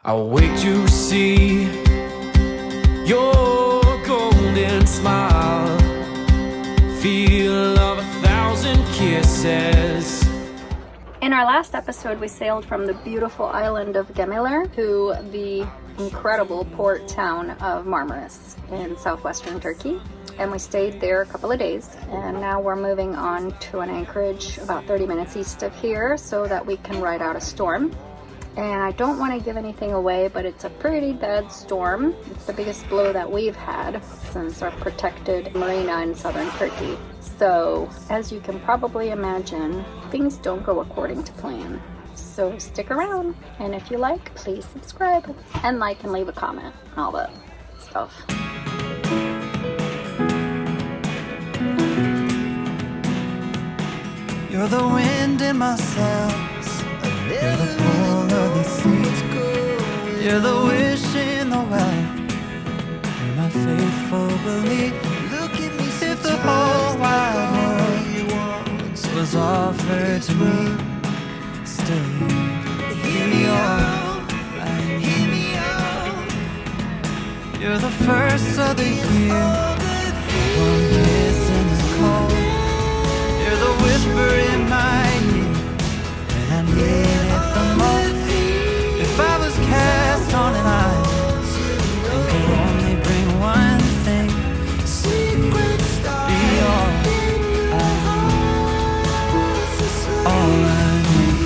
I'll wait to see your golden smile, feel of 1,000 kisses. In our last episode, we sailed from the beautiful island of Gemiler to the incredible port town of Marmaris in southwestern Turkey. And we stayed there a couple of days, and now we're moving on to an anchorage about 30 minutes east of here so that we can ride out a storm. And I don't want to give anything away, but it's a pretty bad storm. It's the biggest blow that we've had since our protected marina in southern Turkey. So, as you can probably imagine, things don't go according to plan. So stick around, and if you like, please subscribe and like and leave a comment, all that stuff. You're the wind in my sails, you're the pull of the sea, you're the wish in the well, you're my faithful belief. Look at me, if the whole wide world was offered to me, still you hear me out, hear me out. You're the first of the year, one kiss in the cold. You're the whisper in my ear, and I need it the most. If I was cast on an island and could only bring one thing, be all I need.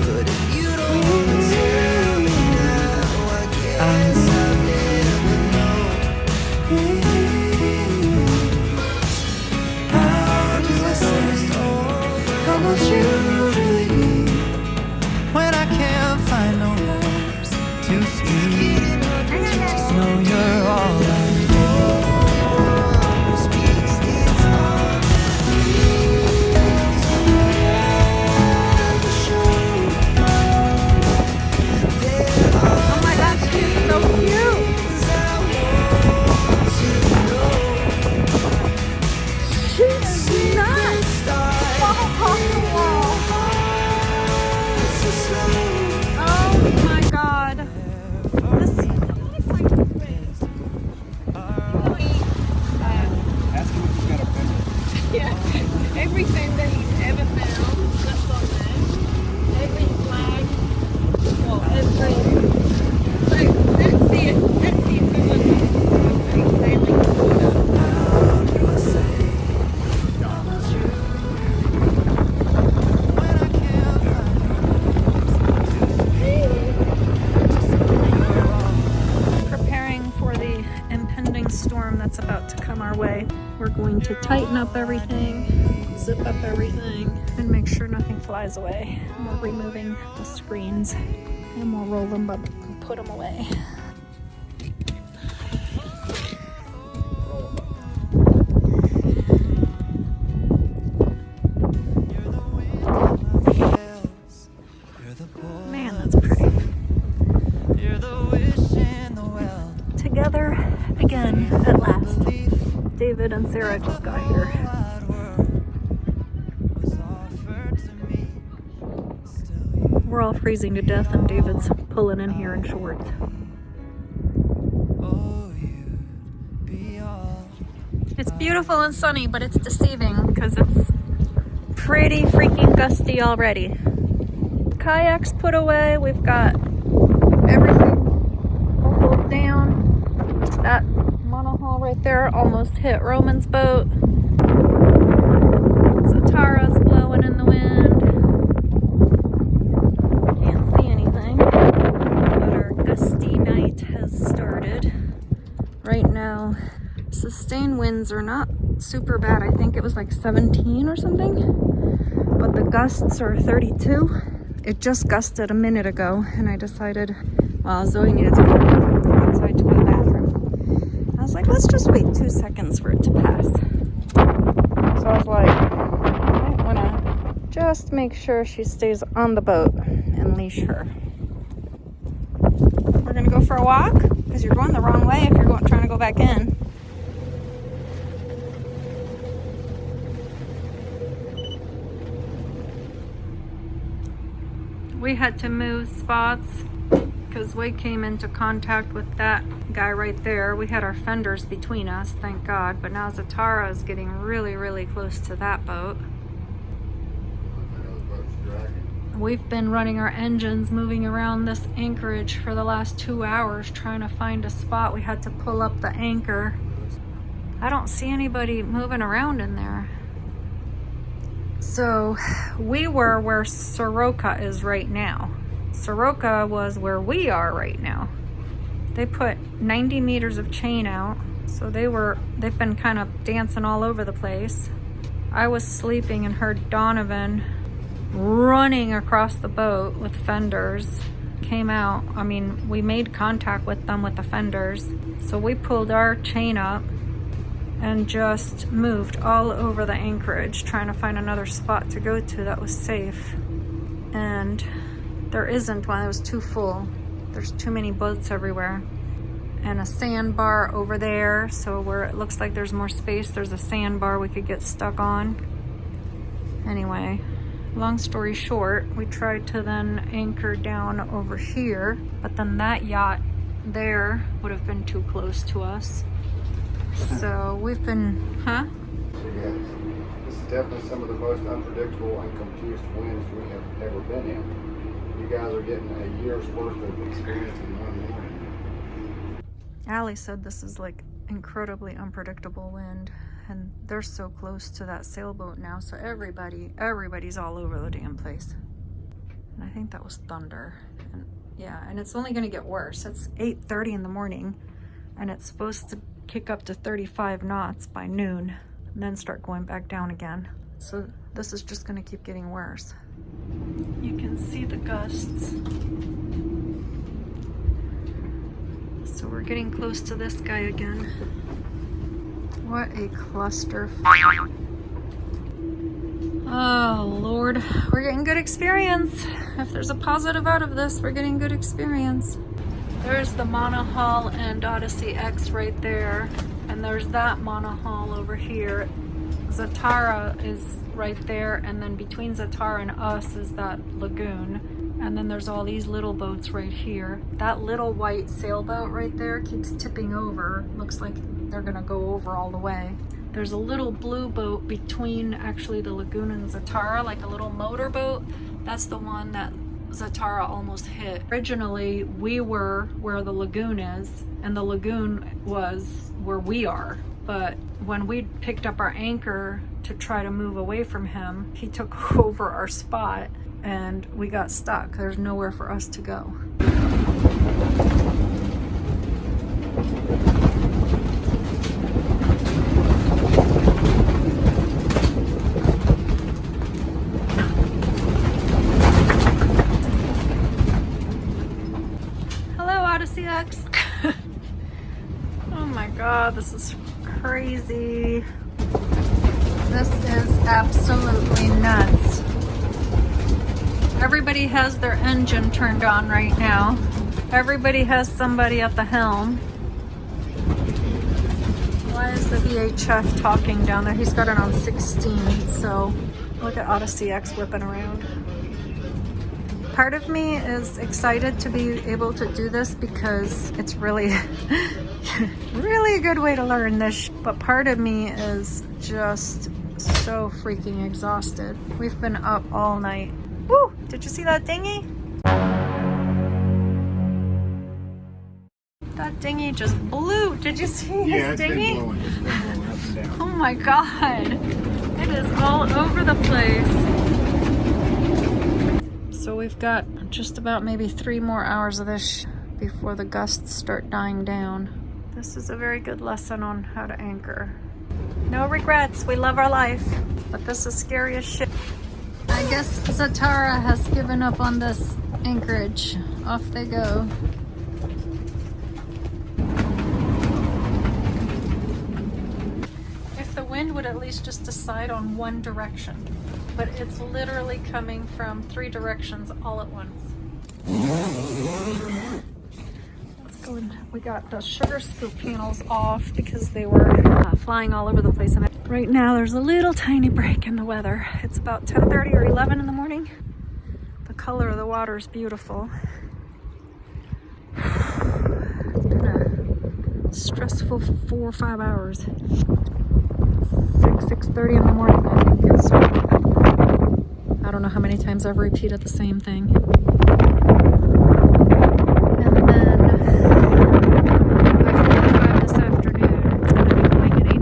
But if you don't want to tell me now, I never know. How much you really need when I can't find no words to speak. Just know you're all I need. Oh my gosh, she's so cute! She's nuts! Oh my god. This Ask him if he's got a pen. Yeah, everything that he's ever found, just on there. Every flag, well, every. So that's the equivalent of sailing quarter. Preparing for the impending storm that's about to come our way. We're going to tighten up everything, zip up everything, and make sure nothing flies away. We're removing the screens and we'll roll them up and put them away. Man, that's pretty. Together again at last. David and Sarah just got here. We're all freezing to death and David's pulling in here in shorts. It's beautiful and sunny, but it's deceiving because it's pretty freaking gusty already. Kayaks put away, we've got everything pulled down. That monohull right there almost hit Roman's boat. Zatara's blowing in the wind. Can't see anything, but our gusty night has started. Right now, sustained winds are not super bad. I think it was like 17 or something, but the gusts are 32. It just gusted a minute ago, and I decided, well, Zoe needed to go outside to go to the bathroom. I was like, let's just wait 2 seconds for it to pass. So I was like, I might want to just make sure she stays on the boat and leash her. We're going to go for a walk, because you're going the wrong way if you're trying to go back in. We had to move spots because we came into contact with that guy right there. We had our fenders between us, thank God, but now Zatara is getting really, really close to that boat. We've been running our engines, moving around this anchorage for the last 2 hours trying to find a spot. We had to pull up the anchor. I don't see anybody moving around in there. So we were where Soroka is right now. Soroka was where we are right now. They put 90 meters of chain out, so they've been kind of dancing all over the place. I was sleeping and heard Donovan running across the boat with fenders. Came out, I mean, we made contact with them with the fenders. So we pulled our chain up and just moved all over the anchorage trying to find another spot to go to that was safe. And there isn't one. It was too full. There's too many boats everywhere. And a sandbar over there, so where it looks like there's more space, there's a sandbar we could get stuck on. Anyway, long story short, we tried to then anchor down over here, but then that yacht there would have been too close to us. So we've been, This is definitely some of the most unpredictable and confused winds we have ever been in. You guys are getting a year's worth of experience in one morning. Allie said this is like incredibly unpredictable wind, and they're so close to that sailboat now, so everybody's all over the damn place. And I think that was thunder. And yeah, and it's only gonna get worse. It's 8:30 in the morning, and it's supposed to kick up to 35 knots by noon and then start going back down again. So this is just gonna keep getting worse. You can see the gusts. So we're getting close to this guy again. What a cluster. Oh Lord, we're getting good experience. If there's a positive out of this, we're getting good experience. There's the monohull and Odyssey X right there, and there's that monohull over here. Zatara is right there, and then between Zatara and us is that lagoon. And then there's all these little boats right here. That little white sailboat right there keeps tipping over. Looks like they're gonna go over all the way. There's a little blue boat between actually the lagoon and Zatara, like a little motorboat. That's the one that Zatara almost hit. Originally, we were where the lagoon is, and the lagoon was where we are. But when we picked up our anchor to try to move away from him, he took over our spot and we got stuck. There's nowhere for us to go. Oh my God, this is crazy. This is absolutely nuts. Everybody has their engine turned on right now. Everybody has somebody at the helm. Why is the VHF talking down there? He's got it on 16, so look at Odyssey X whipping around. Part of me is excited to be able to do this because it's really, really a good way to learn this. But part of me is just so freaking exhausted. We've been up all night. Woo! Did you see that dinghy? That dinghy just blew. Did you see his dinghy? Been blowing. It's been blowing up and down. Oh my God. It is all over the place. So we've got just about maybe 3 more hours of this before the gusts start dying down. This is a very good lesson on how to anchor. No regrets, we love our life, but this is scary as shit. I guess Zatara has given up on this anchorage. Off they go. If the wind would at least just decide on one direction. But it's literally coming from 3 directions all at once. Let's go in. We got the sugar scoop panels off because they were flying all over the place. And right now there's a little tiny break in the weather. It's about 10:30 or 11 in the morning. The color of the water is beautiful. restful 4 or 5 hours. 6:30 in the morning, I think is. I don't know how many times I've repeated the same thing. And then by 4:05 this afternoon, it's going to be going in a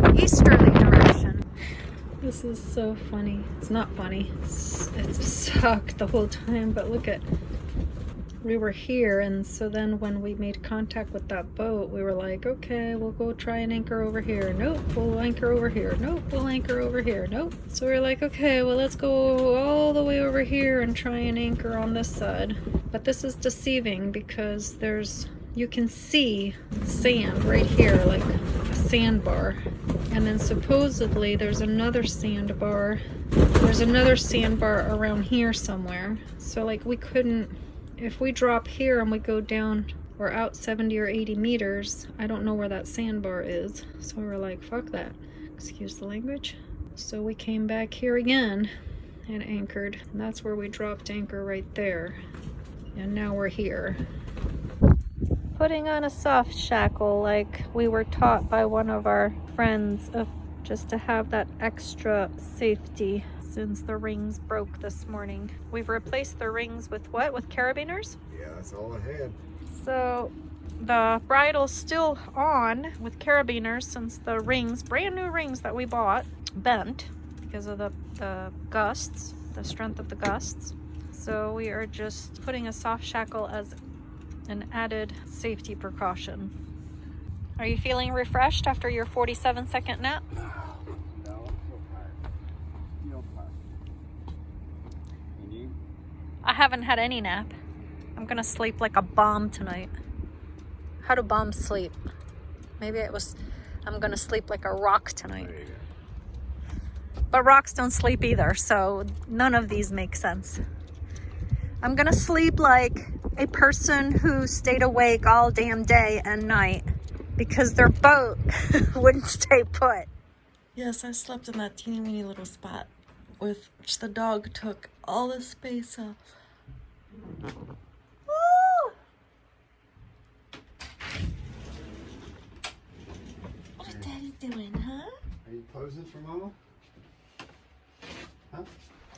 northeasterly direction. This is so funny. It's not funny. It's sucked the whole time, but look at, we were here, and so then when we made contact with that boat, we were like, okay, we'll go try and anchor over here. Nope, we'll anchor over here. Nope, we'll anchor over here. Nope. So we were like, okay, well, let's go all the way over here and try and anchor on this side. But this is deceiving because you can see sand right here, like a sandbar. And then supposedly there's another sandbar. There's another sandbar around here somewhere. So like we couldn't, if we drop here and we go down or out 70 or 80 meters, I don't know where that sandbar is. So we were like, fuck that. Excuse the language. So we came back here again and anchored. And that's where we dropped anchor right there. And now we're here. Putting on a soft shackle like we were taught by one of our friends, just to have that extra safety since the rings broke this morning. We've replaced the rings with what? With carabiners? Yeah, that's all I had. So the bridle's still on with carabiners since the rings, brand new rings that we bought, bent because of the gusts, the strength of the gusts. So we are just putting a soft shackle as an added safety precaution. Are you feeling refreshed after your 47-second nap? No, I'm so tired. Feel tired. And you? I haven't had any nap. I'm gonna sleep like a bomb tonight. How do bombs sleep? Maybe I'm gonna sleep like a rock tonight. There you go. But rocks don't sleep either, so none of these make sense. I'm gonna sleep like a person who stayed awake all damn day and night because their boat wouldn't stay put. Yes, I slept in that teeny weeny little spot with which the dog took all the space up. Woo! What Daddy doing, huh? Are you posing for Mama? Huh?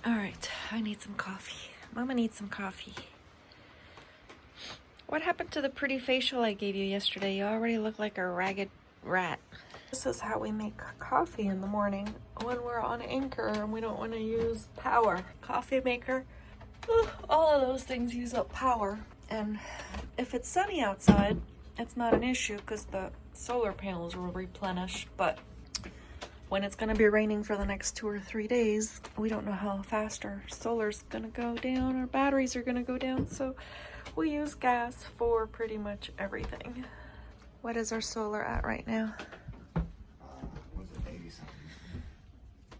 All right, I need some coffee. Mama needs some coffee. What happened to the pretty facial I gave you yesterday? You already look like a ragged rat. This is how we make coffee in the morning when we're on anchor and we don't want to use power. Coffee maker, all of those things use up power. And if it's sunny outside, it's not an issue because the solar panels will replenish. But when it's going to be raining for the next 2 or 3 days, we don't know how fast our solar's going to go down, our batteries are going to go down. So we use gas for pretty much everything. What is our solar at right now? Was it 80 something?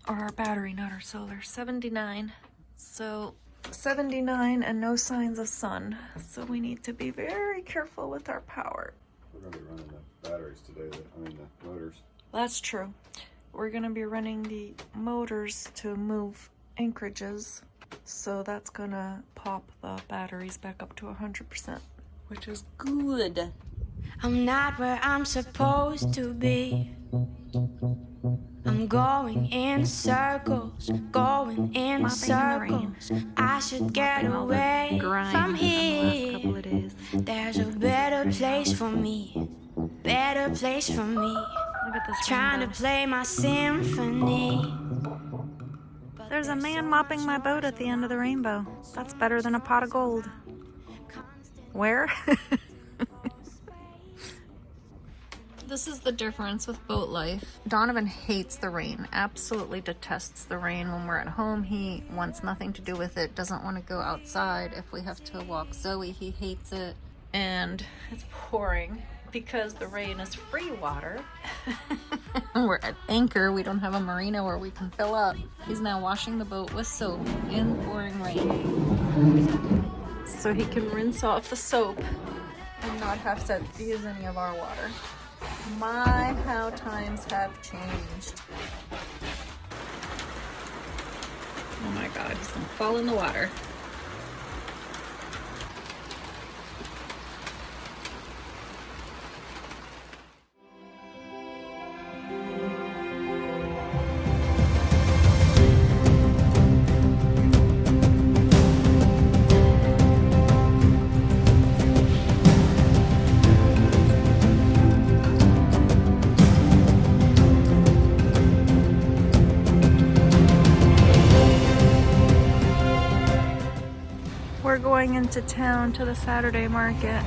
Or our battery, not our solar. 79. So 79 and no signs of sun. So we need to be very careful with our power. We're going to be running the batteries today, the motors. That's true. We're going to be running the motors to move anchorages. So that's going to pop the batteries back up to 100%, which is good. I'm not where I'm supposed to be. I'm going in circles, going in circles. I should get away from here. There's a better place for me, better place for me. Look at this Trying to play my symphony. There's a man mopping my boat at the end of the rainbow. That's better than a pot of gold. Where? This is the difference with boat life. Donovan hates the rain, absolutely detests the rain. When we're at home, he wants nothing to do with it, doesn't want to go outside. If we have to walk Zoe, he hates it. And it's pouring because the rain is free water. We're at anchor, we don't have a marina where we can fill up. He's now washing the boat with soap in pouring rain, so he can rinse off the soap and not have to use any of our water. My, how times have changed. Oh my god, he's gonna fall in the water. into town to the Saturday market.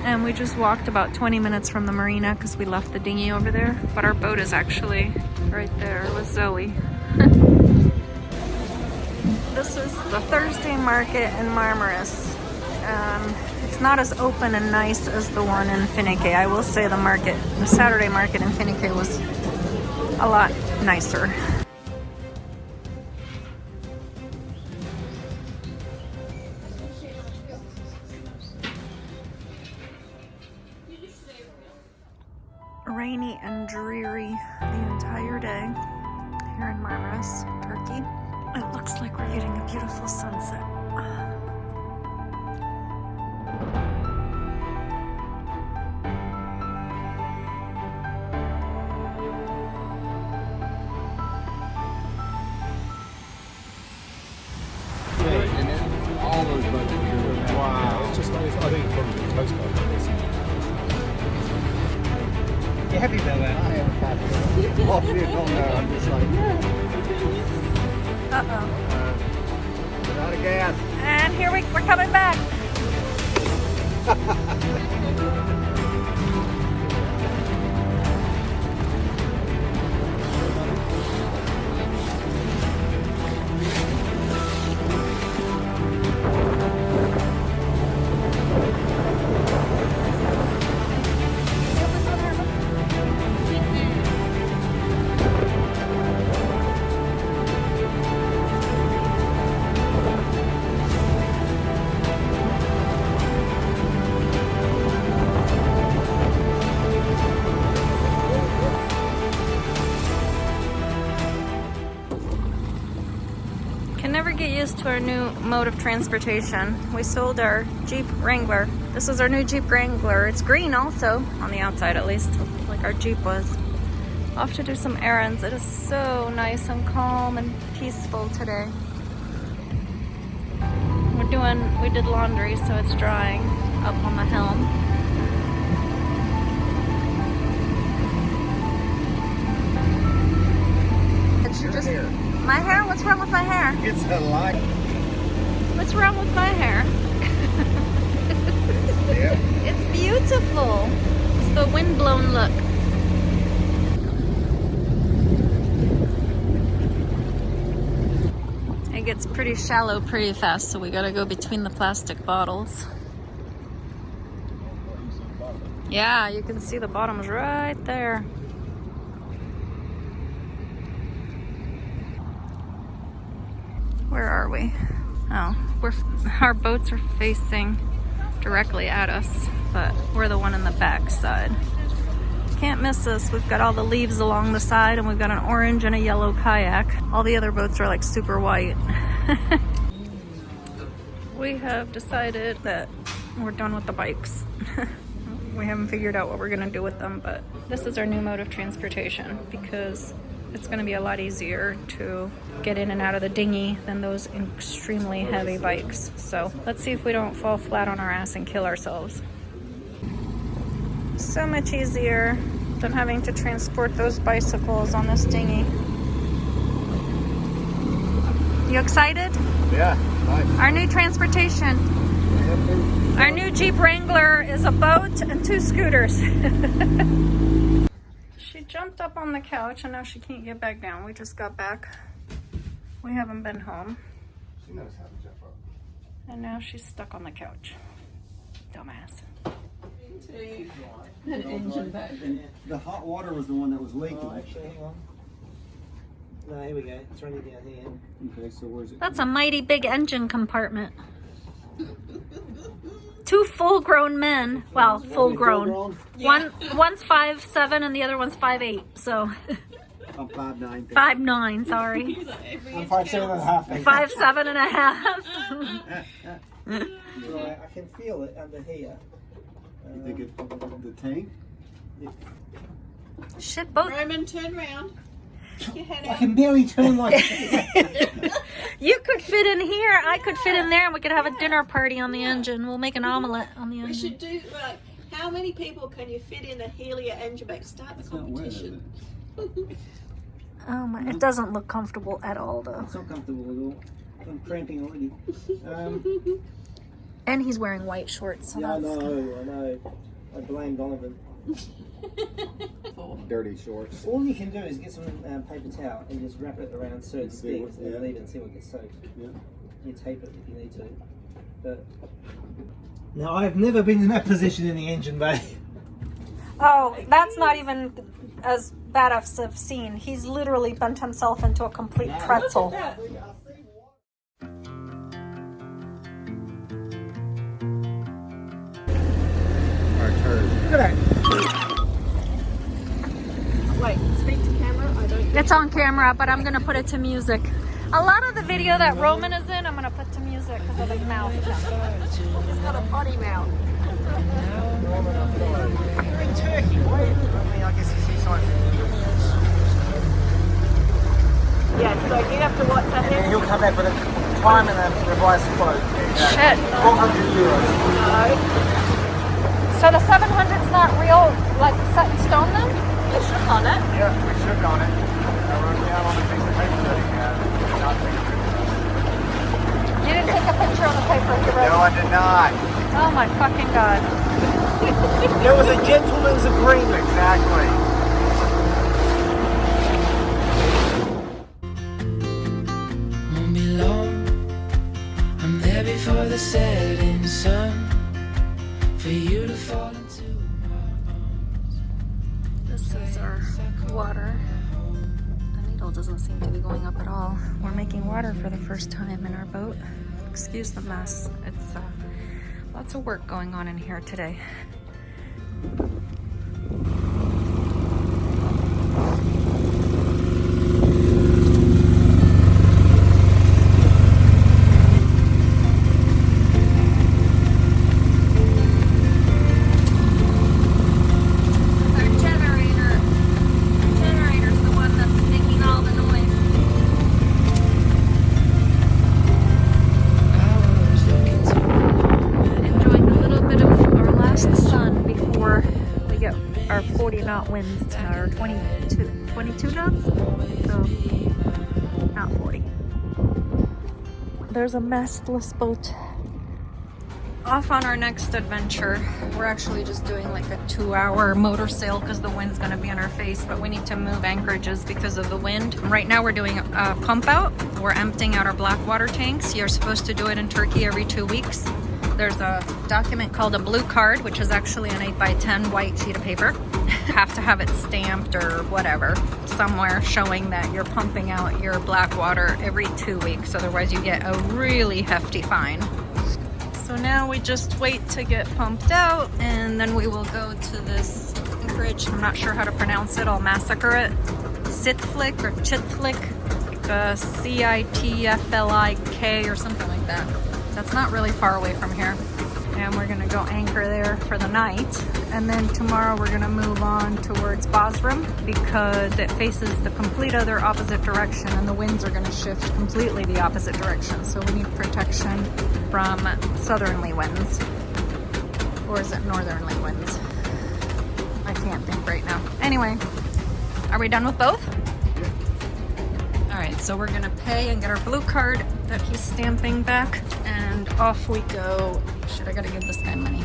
And we just walked about 20 minutes from the marina because we left the dinghy over there. But our boat is actually right there with Zoe. This is the Thursday market in Marmaris. It's not as open and nice as the one in Finike. I will say the Saturday market in Finike was a lot nicer. Rainy and dreary the entire day here in Marmaris, Turkey. It looks like we're getting a beautiful sunset. And then all those boats are here. Wow. It's just like, I think it's probably the Coast Guard. You happy about that? I am happy. Off vehicle now, I'm just like, Uh-oh. out of gas. And here we're coming back. Never get used to our new mode of transportation. We sold our Jeep Wrangler. This is our new Jeep Wrangler. It's green also, on the outside at least, like our Jeep was. Off to do some errands. It is so nice and calm and peaceful today. We did laundry, so it's drying up on the helm. My hair? What's wrong with my hair? It's a lot. What's wrong with my hair? Yeah. It's beautiful. It's the windblown look. It gets pretty shallow pretty fast, so we gotta go between the plastic bottles. Yeah, you can see the bottom's right there. Where are we? Oh, our boats are facing directly at us, but we're the one in the back side. Can't miss us. We've got all the leaves along the side, and we've got an orange and a yellow kayak. All the other boats are like super white. We have decided that we're done with the bikes. We haven't figured out what we're gonna do with them, but this is our new mode of transportation because it's going to be a lot easier to get in and out of the dinghy than those extremely heavy bikes. So let's see if we don't fall flat on our ass and kill ourselves. So much easier than having to transport those bicycles on this dinghy. You excited? Yeah, nice. Our new transportation. Our new Jeep Wrangler is a boat and 2 scooters. She jumped up on the couch and now she can't get back down. We just got back. We haven't been home. She knows how to jump up. And now she's stuck on the couch. Dumbass. An engine back. The hot water was the one that was leaking. Oh, actually, well. No, here we go. It's running down here. Okay, so where's it? That's a mighty big engine compartment. 2 full-grown men. Well, full-grown. Yeah. One's 5'7" and the other one's 5'8". So I'm 5'9". 5'9", sorry. I'm 5'7.5". 5'7.5". Right, I can feel it under here. You think it's the tank? Shit, both. Roman, turn around. Your head I out. can barely turn my You could fit in here. I could fit in there, and we could have a dinner party on the engine. We'll make an omelette on the We engine. should do like, how many people can you fit in a Helia engine boat? Start the It's not wet, is competition. it? Oh my! It doesn't look comfortable at all, though. It's not comfortable at all. I'm cramping already. And he's wearing white shorts. So Yeah, I that's... know. I blame Donovan. Dirty shorts. All you can do is get some paper towel and just wrap it around certain See things what- and yeah. leave it and see what gets soaked. Yeah. You tape it if you need to. But now, I've never been in that position in the engine bay. Oh, that's not even as bad as I've seen. He's literally bent himself into a complete pretzel. Our turd. Look at that. Wait, speak to camera? I don't. It's on camera, but I'm gonna put it to music. A lot of the video that Roman is in, I'm gonna put to music because of his mouth. He's got a potty mouth. You're in Turkey. Why? I mean, I guess you see signs. Yeah, so you have to WhatsApp And him. he'll come back with a time and a revised quote. Shit. 400 euros. So the 700's not real, like set in stone then? You shook on it. Yeah, we shook on it. I wrote down on a piece of paper that he had. Not taking a picture. You didn't take a picture on the paper, you wrote. No, I did not. Oh my fucking god. There was a gentleman's agreement. Exactly. Won't be long. I'm there before the setting sun. For you to fall into my arms. This is our water. The needle doesn't seem to be going up at all. We're making water for the first time in our boat. Excuse the mess. It's lots of work going on in here today. Generator's the one that's making all the noise. Enjoying a little bit of our last sun before we get our 40 knot winds tonight, or 22 knots, so not 40. There's a mastless boat. Off on our next adventure. We're actually just doing like a 2-hour motor sail because the wind's going to be in our face, but we need to move anchorages because of the wind. Right now we're doing a pump out. We're emptying out our black water tanks. You're supposed to do it in Turkey every 2 weeks. There's a document called a blue card, which is actually an 8x10 white sheet of paper. You have to have it stamped or whatever somewhere showing that you're pumping out your black water every 2 weeks. Otherwise you get a really hefty fine. So now we just wait to get pumped out, and then we will go to this anchorage. I'm not sure how to pronounce it. I'll massacre it. Sitflik or Chitflik, C-I-T-F-L-I-K or something like that. That's not really far away from here. And we're gonna go anchor there for the night. And then tomorrow we're gonna move on towards Bosram because it faces the complete other opposite direction, and the winds are gonna shift completely the opposite direction. So we need protection from southerly winds. Or is it northerly winds? I can't think right now. Anyway, are we done with both? All right, so we're gonna pay and get our blue card that he's stamping back, and off we go. Shit, I gotta give this guy money.